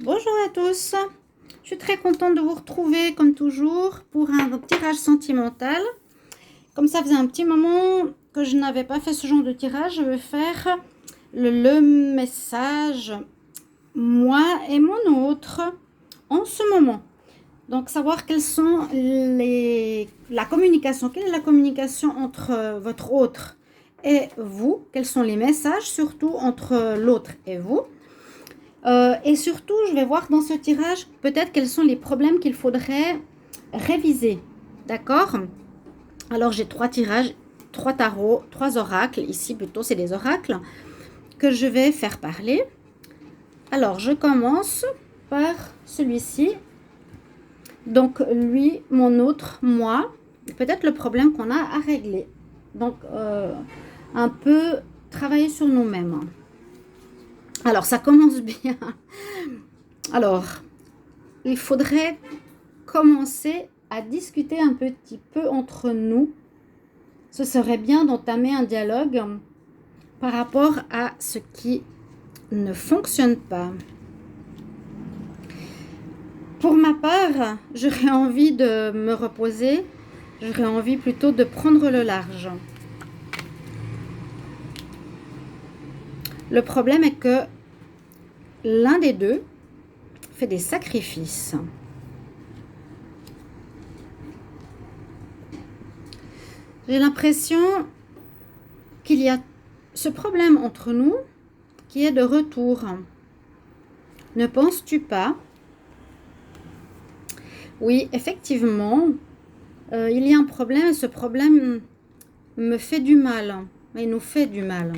Bonjour à tous, je suis très contente de vous retrouver comme toujours pour un tirage sentimental. Comme ça faisait un petit moment que je n'avais pas fait ce genre de tirage, je vais faire le message moi et mon autre en ce moment. Donc savoir quelles sont la communication, quelle est la communication entre votre autre et vous, quels sont les messages surtout entre l'autre et vous. Et surtout, je vais voir dans ce tirage peut-être quels sont les problèmes qu'il faudrait réviser. D'accord? Alors, j'ai 3 tirages, 3 tarots, 3 oracles. Ici, plutôt, c'est des oracles que je vais faire parler. Alors, je commence par celui-ci. Donc, lui, mon autre, moi. Peut-être le problème qu'on a à régler. Donc, un peu travailler sur nous-mêmes. Alors, ça commence bien. Alors, il faudrait commencer à discuter un petit peu entre nous. Ce serait bien d'entamer un dialogue par rapport à ce qui ne fonctionne pas. Pour ma part, j'aurais envie de me reposer, j'aurais envie plutôt de prendre le large. Le problème est que l'un des deux fait des sacrifices. J'ai l'impression qu'il y a ce problème entre nous qui est de retour. Ne penses-tu pas? Oui, effectivement, il y a un problème et ce problème me fait du mal, et nous fait du mal.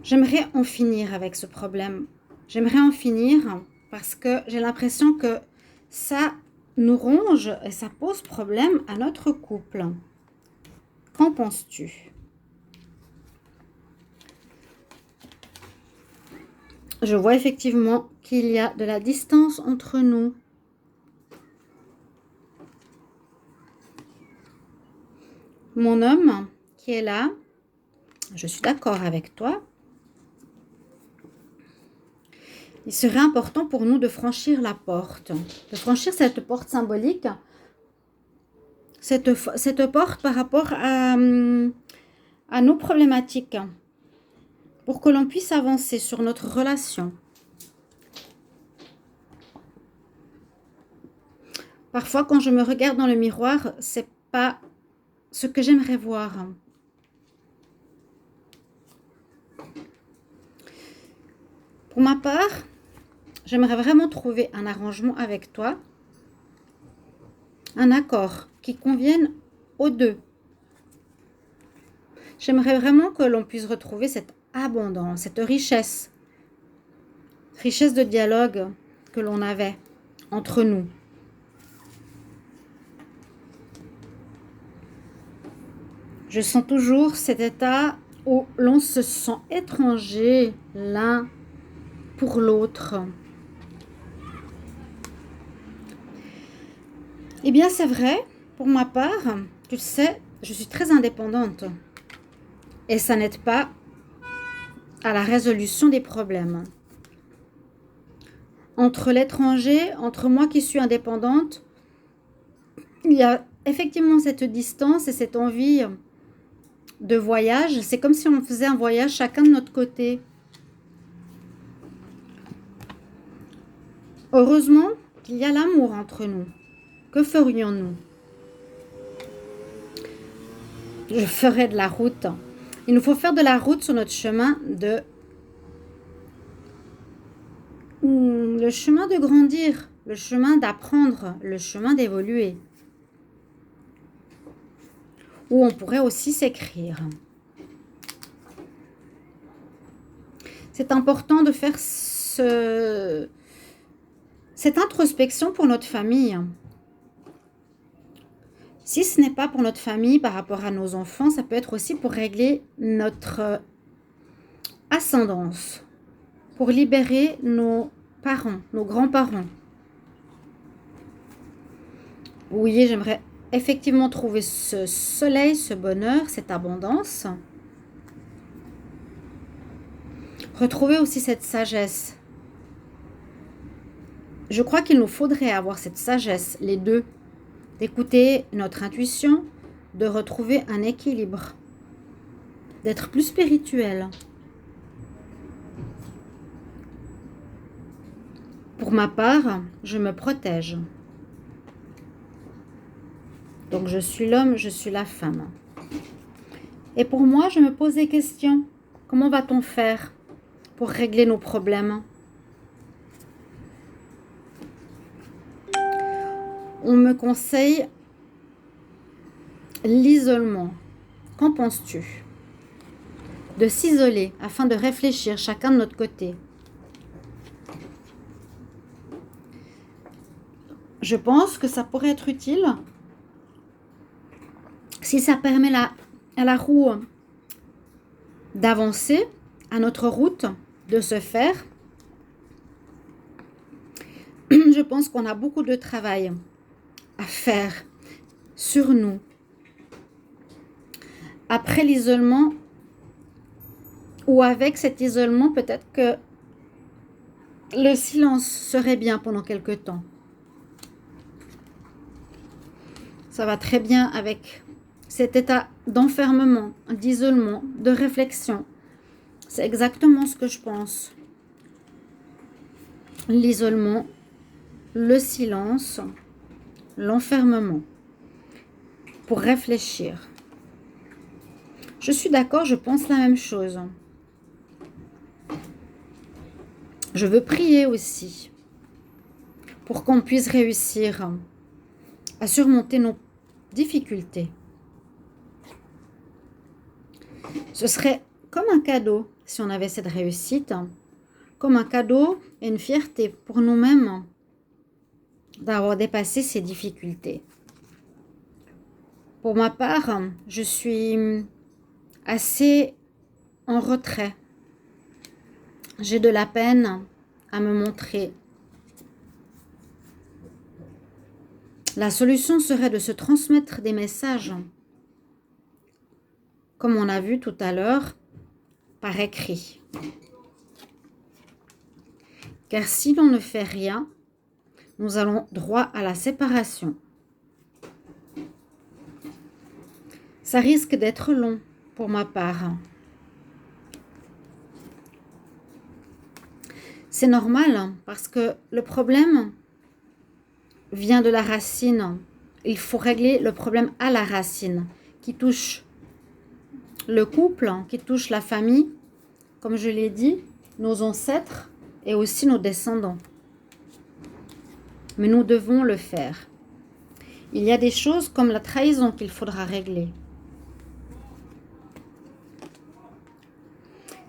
J'aimerais en finir avec ce problème. J'aimerais en finir parce que j'ai l'impression que ça nous ronge et ça pose problème à notre couple. Qu'en penses-tu? Je vois effectivement qu'il y a de la distance entre nous. Mon homme qui est là, je suis d'accord avec toi. Il serait important pour nous de franchir la porte, de franchir cette porte symbolique, cette porte par rapport à nos problématiques, pour que l'on puisse avancer sur notre relation. Parfois, quand je me regarde dans le miroir, c'est pas ce que j'aimerais voir. Pour ma part, j'aimerais vraiment trouver un arrangement avec toi, un accord qui convienne aux deux. J'aimerais vraiment que l'on puisse retrouver cette abondance, cette richesse de dialogue que l'on avait entre nous. Je sens toujours cet état où l'on se sent étranger l'un pour l'autre. Eh bien, c'est vrai, pour ma part, tu le sais, je suis très indépendante. Et ça n'aide pas à la résolution des problèmes. Entre l'étranger, entre moi qui suis indépendante, il y a effectivement cette distance et cette envie de voyage. C'est comme si on faisait un voyage chacun de notre côté. Heureusement qu'il y a l'amour entre nous. Que ferions-nous? Je ferais de la route. Il nous faut faire de la route sur notre chemin le chemin de grandir, le chemin d'apprendre, le chemin d'évoluer. Ou on pourrait aussi s'écrire. C'est important de faire cette introspection pour notre famille. Si ce n'est pas pour notre famille par rapport à nos enfants, ça peut être aussi pour régler notre ascendance, pour libérer nos parents, nos grands-parents. Oui, j'aimerais effectivement trouver ce soleil, ce bonheur, cette abondance. Retrouver aussi cette sagesse. Je crois qu'il nous faudrait avoir cette sagesse, les deux, d'écouter notre intuition, de retrouver un équilibre, d'être plus spirituel. Pour ma part, je me protège. Donc je suis l'homme, je suis la femme. Et pour moi, je me pose des questions. Comment va-t-on faire pour régler nos problèmes? On me conseille l'isolement. Qu'en penses-tu? De s'isoler afin de réfléchir chacun de notre côté. Je pense que ça pourrait être utile si ça permet à la roue d'avancer, à notre route de se faire. Je pense qu'on a beaucoup de travail à faire sur nous. Après l'isolement, ou avec cet isolement, peut-être que le silence serait bien pendant quelque temps. Ça va très bien avec cet état d'enfermement, d'isolement, de réflexion. C'est exactement ce que je pense. L'isolement, le silence, l'enfermement. Pour réfléchir. Je suis d'accord, je pense la même chose. Je veux prier aussi pour qu'on puisse réussir à surmonter nos difficultés. Ce serait comme un cadeau si on avait cette réussite, comme un cadeau et une fierté pour nous-mêmes d'avoir dépassé ces difficultés. Pour ma part, je suis assez en retrait. J'ai de la peine à me montrer. La solution serait de se transmettre des messages, comme on a vu tout à l'heure, par écrit. Car si l'on ne fait rien, nous allons droit à la séparation. Ça risque d'être long pour ma part. C'est normal parce que le problème vient de la racine. Il faut régler le problème à la racine qui touche le couple, qui touche la famille, comme je l'ai dit, nos ancêtres et aussi nos descendants. Mais nous devons le faire. Il y a des choses comme la trahison qu'il faudra régler.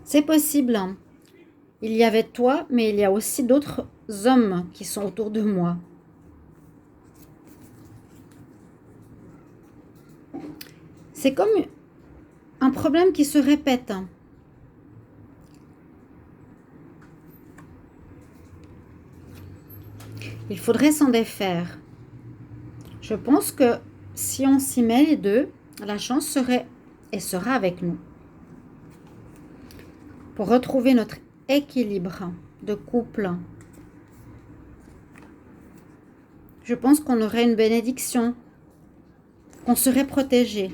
C'est possible. Il y avait toi, mais il y a aussi d'autres hommes qui sont autour de moi. C'est comme un problème qui se répète. Il faudrait s'en défaire. Je pense que si on s'y met les deux, la chance serait et sera avec nous. Pour retrouver notre équilibre de couple, je pense qu'on aurait une bénédiction, qu'on serait protégé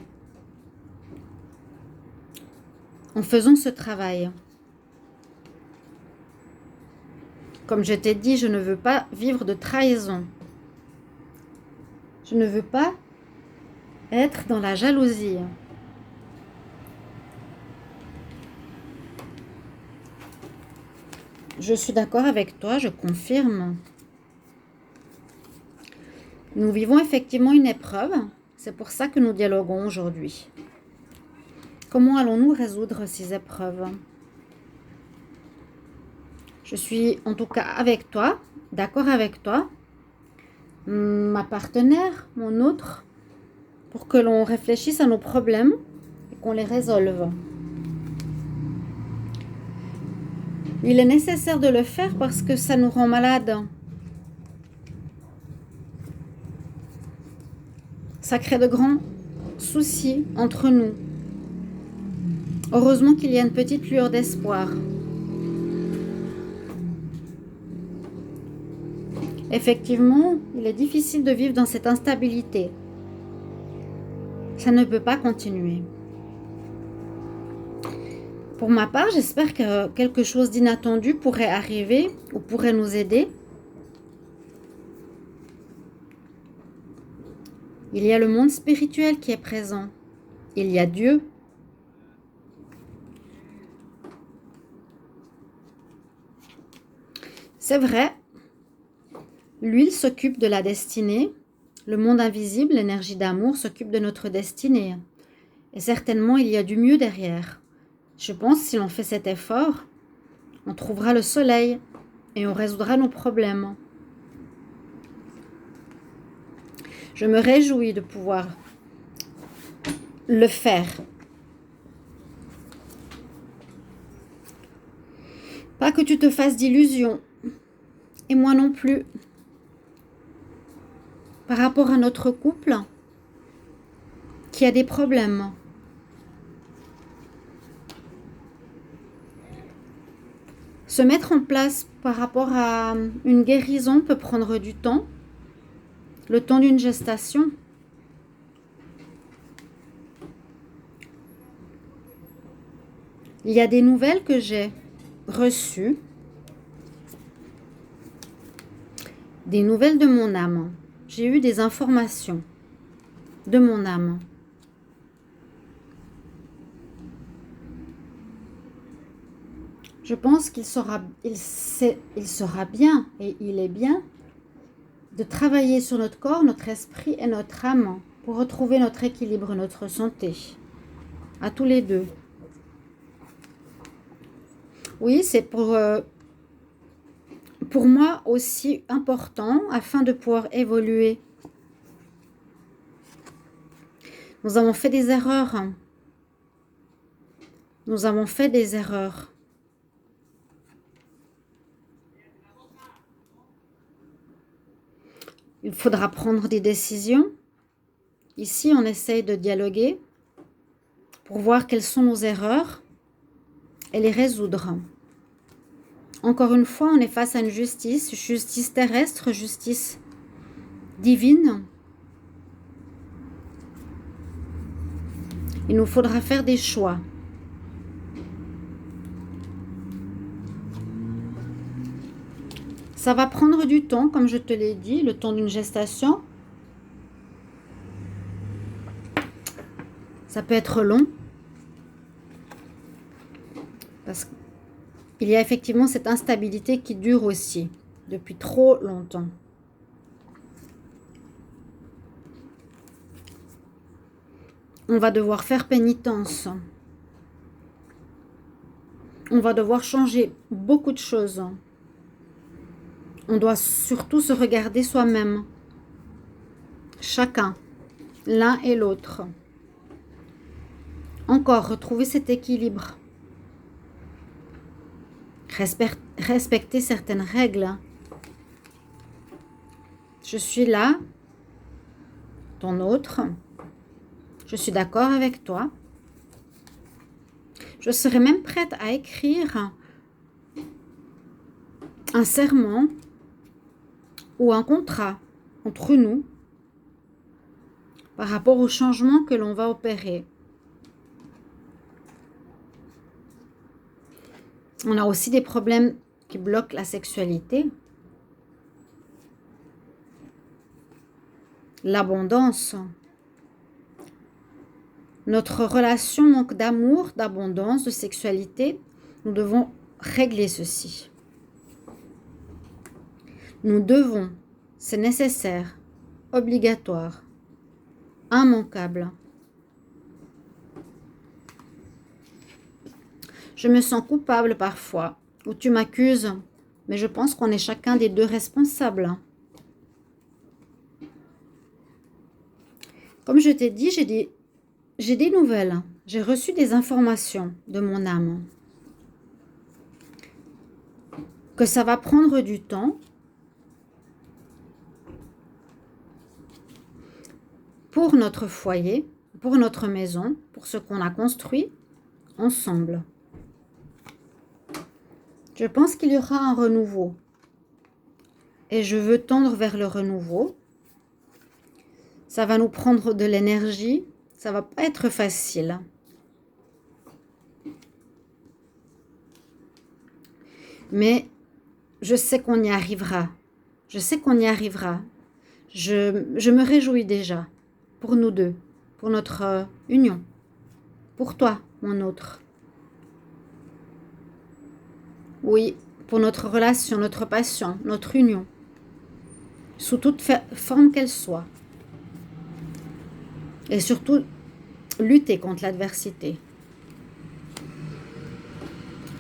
en faisant ce travail. Comme je t'ai dit, je ne veux pas vivre de trahison. Je ne veux pas être dans la jalousie. Je suis d'accord avec toi, je confirme. Nous vivons effectivement une épreuve. C'est pour ça que nous dialoguons aujourd'hui. Comment allons-nous résoudre ces épreuves? Je suis en tout cas avec toi, d'accord avec toi, ma partenaire, mon autre, pour que l'on réfléchisse à nos problèmes et qu'on les résolve. Il est nécessaire de le faire parce que ça nous rend malades. Ça crée de grands soucis entre nous. Heureusement qu'il y a une petite lueur d'espoir. Effectivement, il est difficile de vivre dans cette instabilité. Ça ne peut pas continuer. Pour ma part, j'espère que quelque chose d'inattendu pourrait arriver ou pourrait nous aider. Il y a le monde spirituel qui est présent. Il y a Dieu. C'est vrai, lui, il s'occupe de la destinée. Le monde invisible, l'énergie d'amour, s'occupe de notre destinée. Et certainement, il y a du mieux derrière. Je pense que si l'on fait cet effort, on trouvera le soleil et on résoudra nos problèmes. Je me réjouis de pouvoir le faire. Pas que tu te fasses d'illusions. Et moi non plus. Par rapport à notre couple, qui a des problèmes. Se mettre en place par rapport à une guérison peut prendre du temps, le temps d'une gestation. Il y a des nouvelles que j'ai reçues, des nouvelles de mon âme. J'ai eu des informations de mon âme. Je pense qu'il sera bien et il est bien de travailler sur notre corps, notre esprit et notre âme pour retrouver notre équilibre, notre santé, à tous les deux. Oui, c'est pour moi aussi important afin de pouvoir évoluer. Nous avons fait des erreurs. Nous avons fait des erreurs. Il faudra prendre des décisions. Ici, on essaye de dialoguer pour voir quelles sont nos erreurs et les résoudre. Encore une fois, on est face à une justice terrestre, justice divine. Il nous faudra faire des choix. Ça va prendre du temps, comme je te l'ai dit, le temps d'une gestation. Ça peut être long. Parce qu'il y a effectivement cette instabilité qui dure aussi, depuis trop longtemps. On va devoir faire pénitence. On va devoir changer beaucoup de choses. On doit surtout se regarder soi-même. Chacun, l'un et l'autre. Encore, retrouver cet équilibre. Respecter certaines règles. Je suis là, ton autre. Je suis d'accord avec toi. Je serais même prête à écrire un serment ou un contrat entre nous par rapport au changement que l'on va opérer. On a aussi des problèmes qui bloquent la sexualité. L'abondance. Notre relation manque d'amour, d'abondance, de sexualité. Nous devons régler ceci. Nous devons, c'est nécessaire, obligatoire, immanquable. Je me sens coupable parfois, ou tu m'accuses, mais je pense qu'on est chacun des deux responsables. Comme je t'ai dit, j'ai des nouvelles, j'ai reçu des informations de mon âme. Que ça va prendre du temps pour notre foyer, pour notre maison, pour ce qu'on a construit ensemble. Je pense qu'il y aura un renouveau. et je veux tendre vers le renouveau. Ça va nous prendre de l'énergie, ça va pas être facile. Mais je sais qu'on y arrivera. Je sais qu'on y arrivera. Je me réjouis déjà pour nous deux, pour notre union, pour toi, mon autre. Oui, pour notre relation, notre passion, notre union, sous toute forme qu'elle soit. Et surtout, lutter contre l'adversité,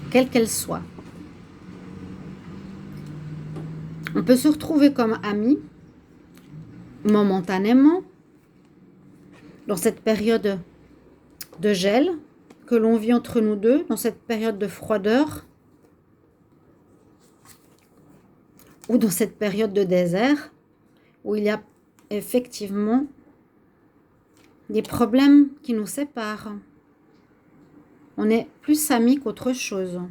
quelle qu'elle soit. On peut se retrouver comme amis, momentanément, dans cette période de gel que l'on vit entre nous deux, dans cette période de froideur, ou dans cette période de désert, où il y a effectivement des problèmes qui nous séparent. On est plus amis qu'autre chose.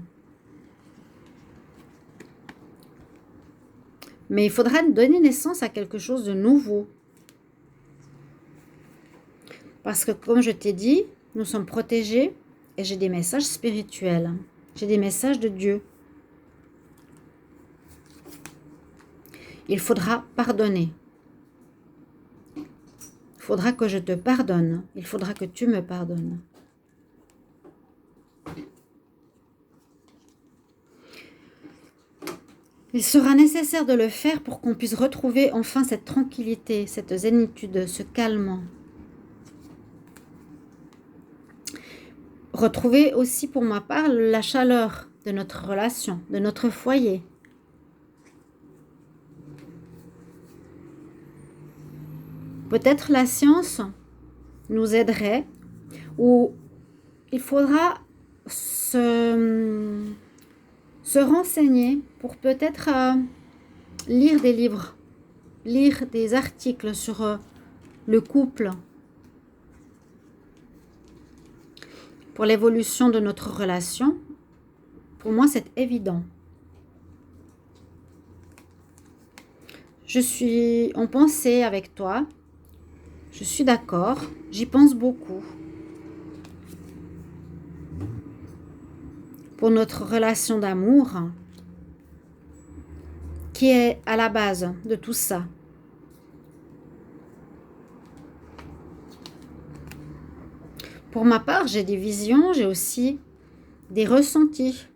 Mais il faudra donner naissance à quelque chose de nouveau. Parce que comme je t'ai dit, nous sommes protégés et j'ai des messages spirituels. J'ai des messages de Dieu. Il faudra pardonner. Il faudra que je te pardonne. Il faudra que tu me pardonnes. Il sera nécessaire de le faire pour qu'on puisse retrouver enfin cette tranquillité, cette zénitude, ce calme. Retrouver aussi pour ma part la chaleur de notre relation, de notre foyer. Peut-être la science nous aiderait, ou il faudra se renseigner pour peut-être lire des livres, lire des articles sur le couple, pour l'évolution de notre relation. Pour moi, c'est évident. Je suis en pensée avec toi. Je suis d'accord. J'y pense beaucoup. Pour notre relation d'amour, qui est à la base de tout ça. Pour ma part, j'ai des visions, j'ai aussi des ressentis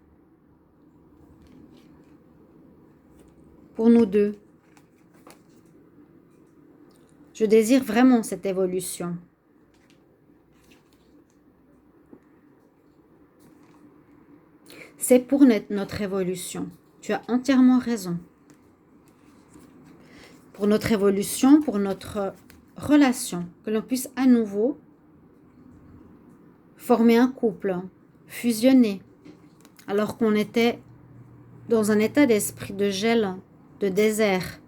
pour nous deux. Je désire vraiment cette évolution. C'est pour notre évolution. Tu as entièrement raison. Pour notre évolution, pour notre relation, que l'on puisse à nouveau former un couple, fusionner, alors qu'on était dans un état d'esprit de gel, de désert.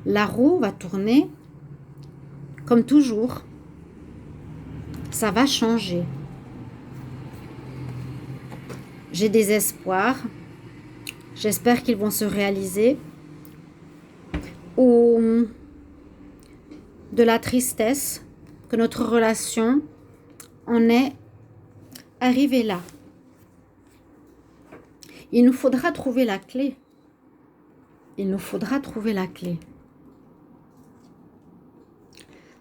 La roue va tourner comme toujours. Ça va changer. J'ai des espoirs. J'espère qu'ils vont se réaliser. Ou de la tristesse que notre relation en est arrivée là. Il nous faudra trouver la clé. Il nous faudra trouver la clé.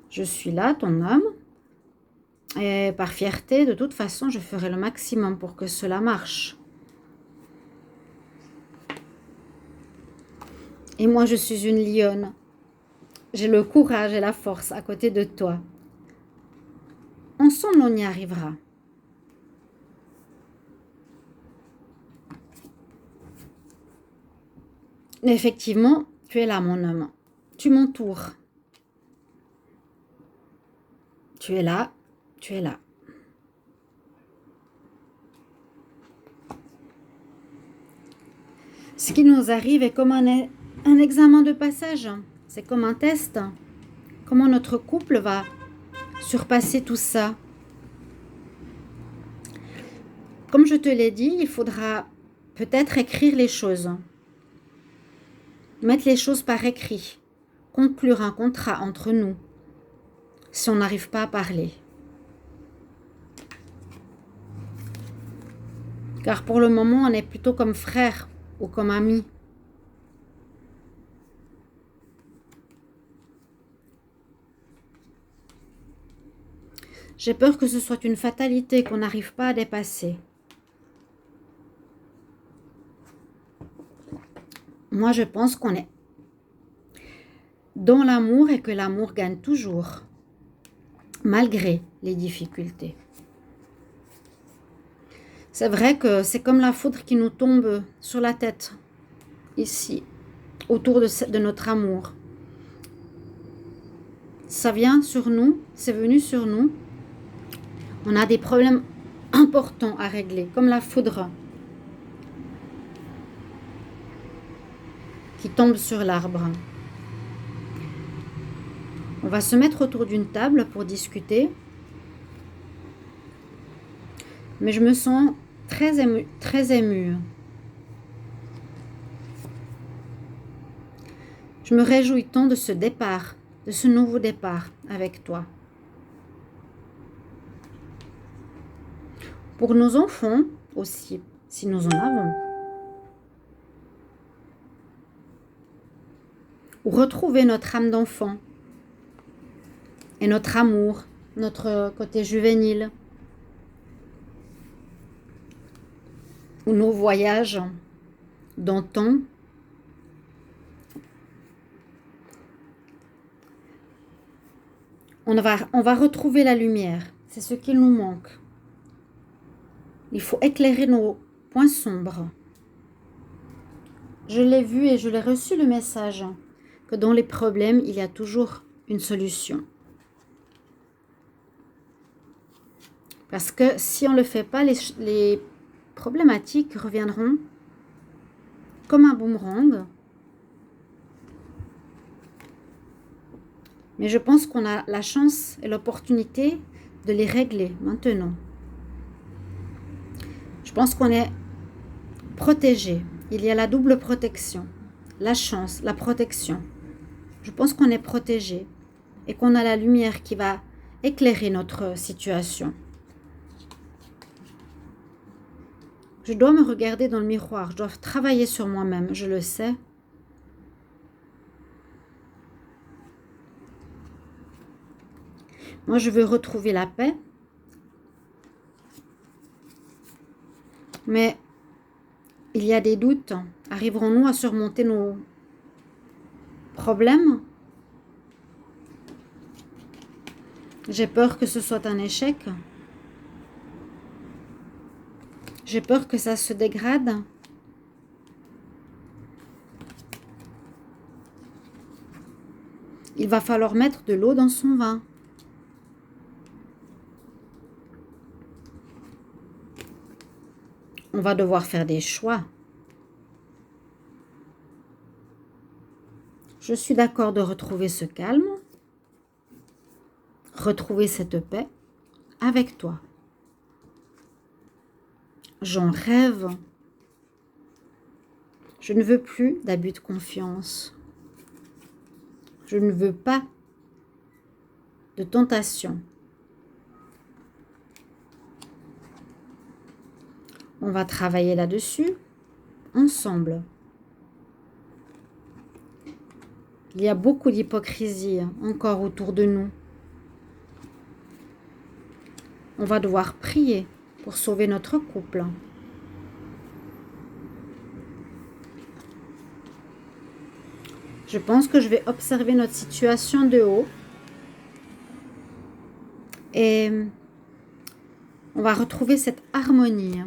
Je suis là, ton homme. Et par fierté, de toute façon, je ferai le maximum pour que cela marche. Et moi, je suis une lionne. J'ai le courage et la force à côté de toi. Ensemble, on y arrivera. Effectivement, tu es là, mon homme. Tu m'entoures. Tu es là. Tu es là. Ce qui nous arrive est comme un examen de passage. C'est comme un test. Comment notre couple va surpasser tout ça. Comme je te l'ai dit, il faudra peut-être écrire les choses, mettre les choses par écrit, conclure un contrat entre nous, si on n'arrive pas à parler. Car pour le moment, on est plutôt comme frères ou comme amis. J'ai peur que ce soit une fatalité qu'on n'arrive pas à dépasser. Moi, je pense qu'on est dans l'amour et que l'amour gagne toujours, malgré les difficultés. C'est vrai que c'est comme la foudre qui nous tombe sur la tête, ici, autour de notre amour. Ça vient sur nous, c'est venu sur nous. On a des problèmes importants à régler, comme la foudre qui tombe sur l'arbre. On va se mettre autour d'une table pour discuter. Mais je me sens très émue, très émue. Je me réjouis tant de ce départ, de ce nouveau départ avec toi. Pour nos enfants aussi, si nous en avons. Ou retrouver notre âme d'enfant et notre amour, notre côté juvénile. Ou nos voyages d'antan. On va retrouver la lumière. C'est ce qu'il nous manque. Il faut éclairer nos points sombres. Je l'ai vu et je l'ai reçu le message que dans les problèmes, il y a toujours une solution. Parce que si on ne le fait pas, les problématiques reviendront comme un boomerang. Mais je pense qu'on a la chance et l'opportunité de les régler maintenant. Je pense qu'on est protégé. Il y a la double protection, la chance, la protection. Je pense qu'on est protégé et qu'on a la lumière qui va éclairer notre situation. Je dois me regarder dans le miroir, je dois travailler sur moi-même, je le sais. Moi, je veux retrouver la paix. Mais il y a des doutes. Arriverons-nous à surmonter nos problèmes? J'ai peur que ce soit un échec. J'ai peur que ça se dégrade. Il va falloir mettre de l'eau dans son vin. On va devoir faire des choix. Je suis d'accord de retrouver ce calme, retrouver cette paix avec toi. J'en rêve. Je ne veux plus d'abus de confiance. Je ne veux pas de tentation. On va travailler là-dessus ensemble. Il y a beaucoup d'hypocrisie encore autour de nous. On va devoir prier pour sauver notre couple. Je pense que je vais observer notre situation de haut. Et on va retrouver cette harmonie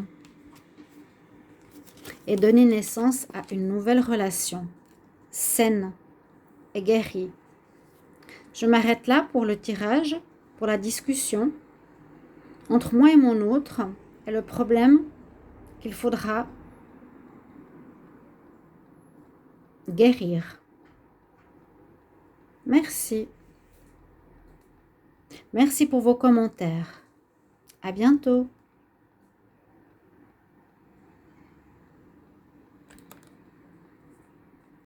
et donner naissance à une nouvelle relation saine et guérie. Je m'arrête là pour le tirage, pour la discussion entre moi et mon autre et le problème qu'il faudra guérir. Merci. Merci pour vos commentaires. À bientôt.